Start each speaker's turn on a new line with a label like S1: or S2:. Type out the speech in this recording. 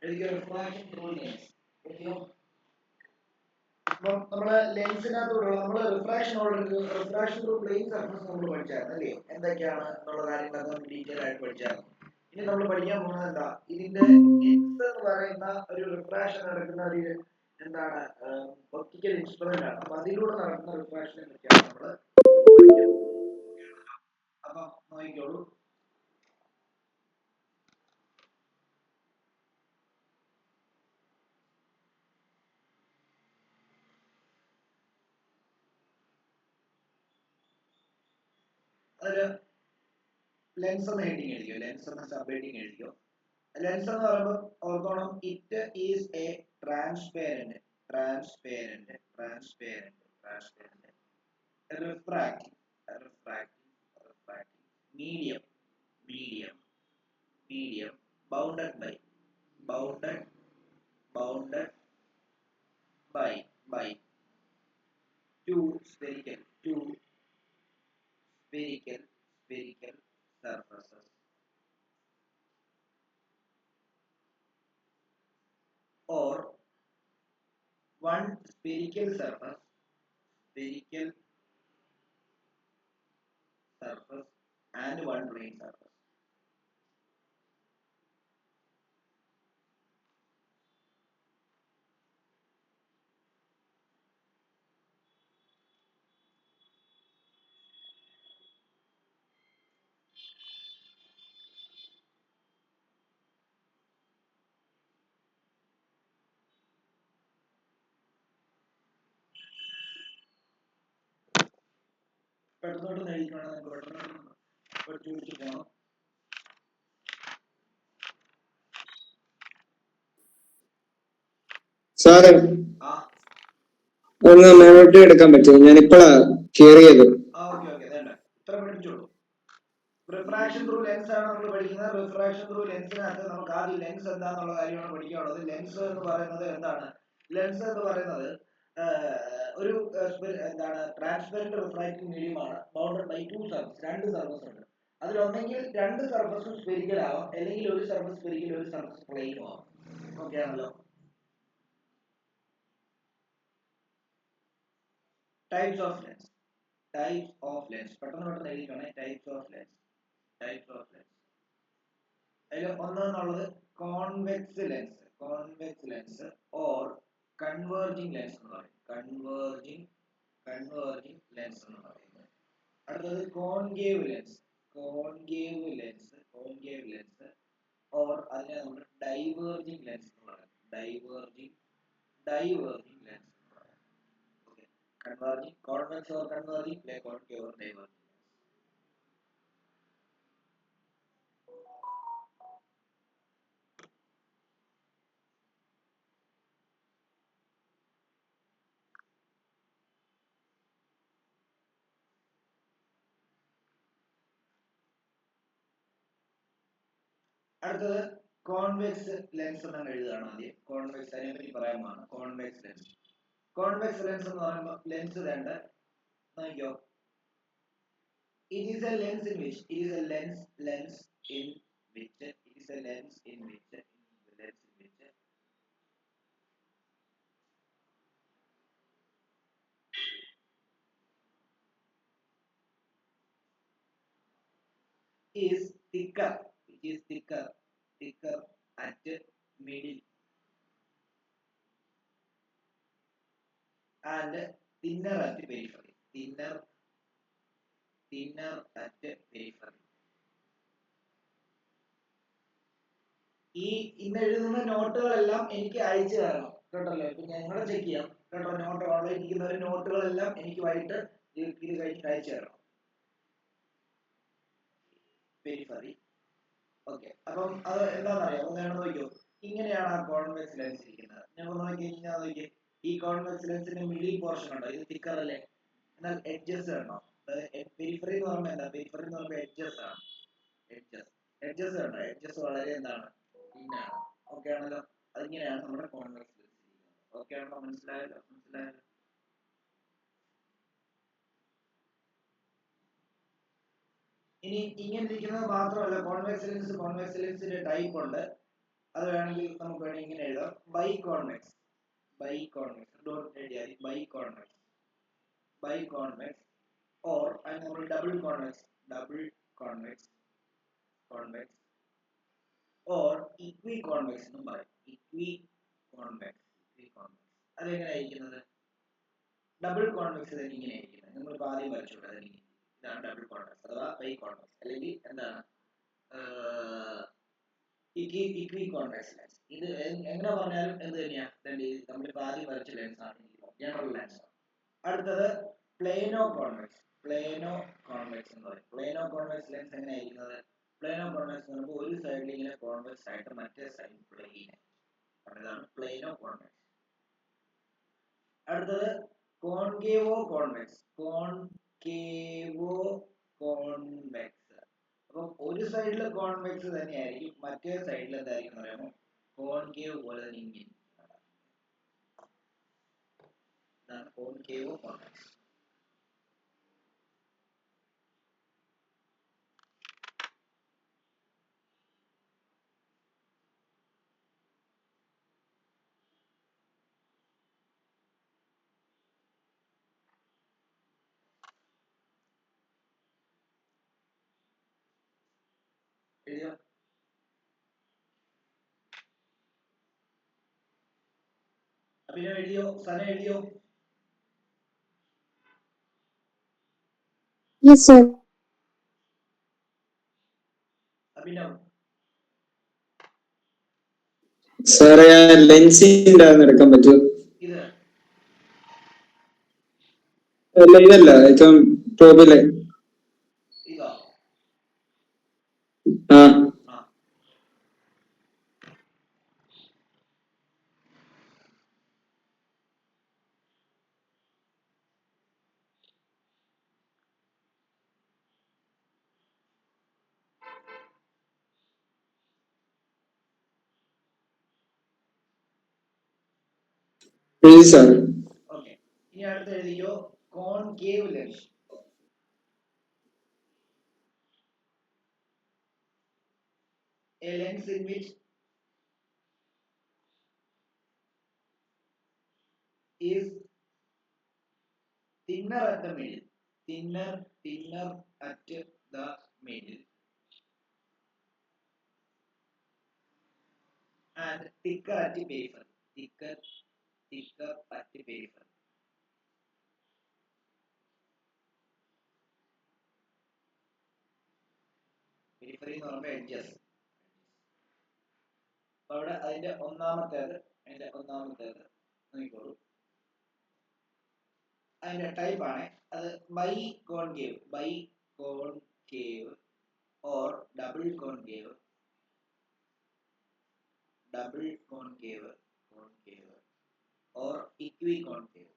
S1: എഴുതിയ refraction through lens. ഓക്കെയോ? അപ്പം നമ്മള് ലെൻസിനകത്തോടുള്ള നമ്മള് റിഫ്രാക്ഷൻ ത്രൂ പ്ലെയിൻ സർഫസ് നമ്മൾ പഠിച്ചായിരുന്നു അല്ലേ? എന്തൊക്കെയാണ് എന്നുള്ള കാര്യങ്ങളൊക്കെ ഡീറ്റെയിൽ ആയിട്ട് പഠിച്ചായിരുന്നു. ഇനി നമ്മൾ പഠിക്കാൻ പോകുന്നത് എന്താ, ഇതിന്റെ ലെൻസ് എന്ന് പറയുന്ന ഒരു റിഫ്രാക്ഷൻ നടക്കുന്ന ഒരു എന്താണ് ഒപ്റ്റിക്കൽ ഇൻസ്ട്രുമെന്റ് ആണ്. അപ്പൊ അതിലൂടെ നടക്കുന്ന റിഫ്രാക്ഷനെ പറ്റിയാണ് നമ്മള് പഠിക്കാൻ. അപ്പം നോക്കിക്കോളൂ. അതില് ലെൻസ് എന്ന ഹെഡിങ് എഴുതിയോ, ലെൻസ് എന്ന സബ് ഹെഡിങ് എഴുതിയോ. ലെൻസ് എന്ന് പറയുമ്പോൾ ഓർത്തോണം, it is a transparent refracting medium bounded by two spherical surfaces or one spherical surface and one plane surface. പെട്ടെന്നോട്ട് നേടിക്കണം, പഠിച്ചു പോകണം.
S2: സാറ് ഒന്ന് മേലോട്ട് എടുക്കാൻ പറ്റുമോ? ഞാൻ ഇപ്പോഴാ കേറിയത്.
S1: ഇത്ര പഠിച്ചോളൂ. റിഫ്രാക്ഷൻ ത്രൂ ലെൻസ് ആണ് നമ്മൾ പഠിക്കുന്നത്. റിഫ്രാക്ഷൻ ത്രൂ ലെൻസിനകത്ത് നമുക്ക് ആദ്യം ലെൻസ് എന്താണെന്നുള്ള കാര്യമാണ് പഠിക്കാനുള്ളത്. ലെൻസ് എന്ന് പറയുന്നത് എന്താണ്? ലെൻസ് എന്ന് പറയുന്നത് ഒരു എന്താണ് ട്രാൻസ്പെറന്റ് റിഫ്രാക്റ്റിംഗ് മീഡിയം ആണ്. ബൗണ്ടഡ് ബൈ ടു സർഫസ്, രണ്ട് സർഫസ് ഉണ്ട്. അതിലൊന്നെങ്കിൽ രണ്ട് സർഫസും സ്ഫെറിക്കൽ ആവാം, അല്ലെങ്കിൽ ഒരു സർഫസ് സ്ഫെറിക്കൽ ഒരു സർഫസ് പ്ലെയിനും ആവാം. ഓക്കെ ആണല്ലോ. ടൈപ്സ് ഓഫ് ലെൻസ് പെട്ടെന്ന് എഴുതിക്കണേ. ടൈപ്സ് ഓഫ് ലെൻസ് അതിൽ ഒന്നെന്നുള്ളത് convex lens or converging lens എന്ന് പറയും. കൺവേർജിംഗ് ലെൻസ് എന്ന് പറയുന്നത്. അടുത്തത് കോൺകേവ് ലെൻസ് ഓർ അതിനെ നമ്മൾ ഡൈവേർജിംഗ് ലെൻസ് എന്ന് പറയും. ഡൈവേർജിംഗ് ലെൻസ് എന്ന് പറയും. Okay, converging, convex or converging, concave or diverging. അടുത്തത് കോൺവെക്സ് ലെൻസ് എന്നാണ് എഴുതുകയാണ് ആദ്യം. കോൺവെക്സ്, അതിനെ പറ്റി പറയാമാണ്. കോൺവെക്സ് ലെൻസ് എന്ന് പറയുമ്പോൾ ലെൻസ് രണ്ട് നോക്കിയോ. It is a lens in which is thicker at middle and thinner at periphery. ഈ ഇന്ന് എഴുതുന്ന നോട്ടുകളെല്ലാം എനിക്ക് അയച്ചു തരണം കേട്ടല്ലോ. ഇപ്പൊ ഞങ്ങളെ ചെക്ക് ചെയ്യാം കേട്ടോ. നോട്ട് ഓൺലൈൻ ഇരിക്കുന്ന ഒരു നോട്ടുകളെല്ലാം എനിക്ക് വൈകിട്ട് ഇത് കഴിഞ്ഞിട്ട് അയച്ചു തരണം. പെരിഫറി. ഓക്കെ, അപ്പം അത് എന്താണെന്നറിയാം? ഒന്നാണ് നോക്കിയോ, ഇങ്ങനെയാണ് ആ കോൺവെക്സ് ലെൻസ് ഇരിക്കുന്നത്. ഞങ്ങൾ നോക്കി ഈ കോൺവെക്സ് ലെൻസിന്റെ മിഡിൽ പോർഷൻ ഉണ്ടോ? ഇത് തിക്കർ അല്ലേ? എന്നാൽ എഡ്ജസ് ഉണ്ടോ? പെരിഫറി എന്ന് പറയുമ്പോൾ എന്താ? പെരിഫറി എന്ന് പറയുമ്പോൾ എഡ്ജസ് ആണ്. എഡ്ജസ് ഉണ്ടോ? എഡ്ജസ് വളരെ എന്താണ്? ഇന്നാണ്. ഓക്കെ ആണല്ലോ. അതിങ്ങനെയാണ് നമ്മുടെ കോൺവെക്സ് ലെൻസ് ഇരിക്കുന്നത്. ഓക്കെ ആണല്ലോ? മനസ്സിലായല്ലോ? ഇനി ഇങ്ങനെ ഇരിക്കുന്നത് മാത്രമല്ല, കോൺവെക്സ് ലെൻസിന്റെ ടൈപ്പ് ഉണ്ട്. അത് വേണമെങ്കിൽ നമുക്ക് വേണമെങ്കിൽ ഇങ്ങനെ എഴുതാം, ബൈ കോൺവെക്സ് ഡോട്ട് എഴുതിയാൽ ബൈ കോൺവെക്സ് ഓർ അതിന് നമ്മൾ ഡബിൾ കോൺവെക്സ് ഓർ ഇക്വി കോൺവെക്സ് എന്നും പറയും. ഇക്വി കോൺവെക്സ് അതെങ്ങനെ ആയിരിക്കുന്നത്? ഡബിൾ കോൺവെക്സ് തന്നെ ഇങ്ങനെ ആയിരിക്കുന്നത്. നമ്മൾ ആദ്യം വരച്ചോട്ടെ, ഇതാണ് ഡബിൾ കോൺവെക്സ് അഥവാ ബൈ കോൺവെക്സ്, അല്ലെങ്കിൽ എന്താണ് ഇക്വി കോൺവെക്സ് ലെൻസ്. ഇത് എങ്ങനെ പറഞ്ഞാലും എന്ത് തന്നെയാ, നമ്മളിപ്പോൾ ആദ്യം വരച്ച ലെൻസ് ആണ്, ജനറൽ ലെൻസ്. അടുത്തത് പ്ലേനോ കോൺവെക്സ് എന്ന് പറയും. പ്ലേനോ കോൺവെക്സ് ലെൻസ് എങ്ങനെ ആയിരിക്കുന്നത്? പ്ലേനോ കോൺവെക്സ് എന്ന് പറയുമ്പോൾ ഒരു സൈഡിൽ ഇങ്ങനെ കോൺവെക്സ് ആയിട്ട് മറ്റേ സൈഡ് പ്ലെയിൻ. അതാണ് പ്ലേനോ കോൺവെക്സ്. അടുത്തത് കോൺകേവോ കോൺവെക്സ്. അപ്പം ഒരു സൈഡിൽ കോൺവെക്സ് തന്നെയായിരിക്കും, മറ്റേ സൈഡിൽ എന്തായിരിക്കും പറയുമ്പോൾ കോൺകേവ് പോലെ തന്നെ ഇങ്ങനെ. ഇതാണ് കോൺകേവോ കോൺവെക്സ്. എഴുതിയോ? അഭിനവ് എഴുതിയോ? സന എഴുതിയോ?
S3: Yes, sir.
S1: അഭിനവ്
S2: സാറേ ലെൻസിന്റെ എടുക്കാൻ പറ്റുമോ?
S1: ഇത്
S2: അല്ല, ഇതല്ല, ഇപ്പം ടോപ്പിലെ.
S1: ഇതോ?
S2: ആ, എഴുതി സാർ.
S1: ഓക്കെ, ഇനി അടുത്ത് എഴുതിയോ concave lens. A lens in which is thinner at the middle, thinner at the middle and thicker at the periphery, thicker at the periphery. Periphery എന്ന് പറയുമ്പോൾ edges. അപ്പോൾ അവിടെ അതിന്റെ ഒന്നാമത്തേത് നോക്കിക്കോളൂ. അതിന്റെ ടൈപ്പ് ആണ് അത് biconcave or double concave or equiconcave.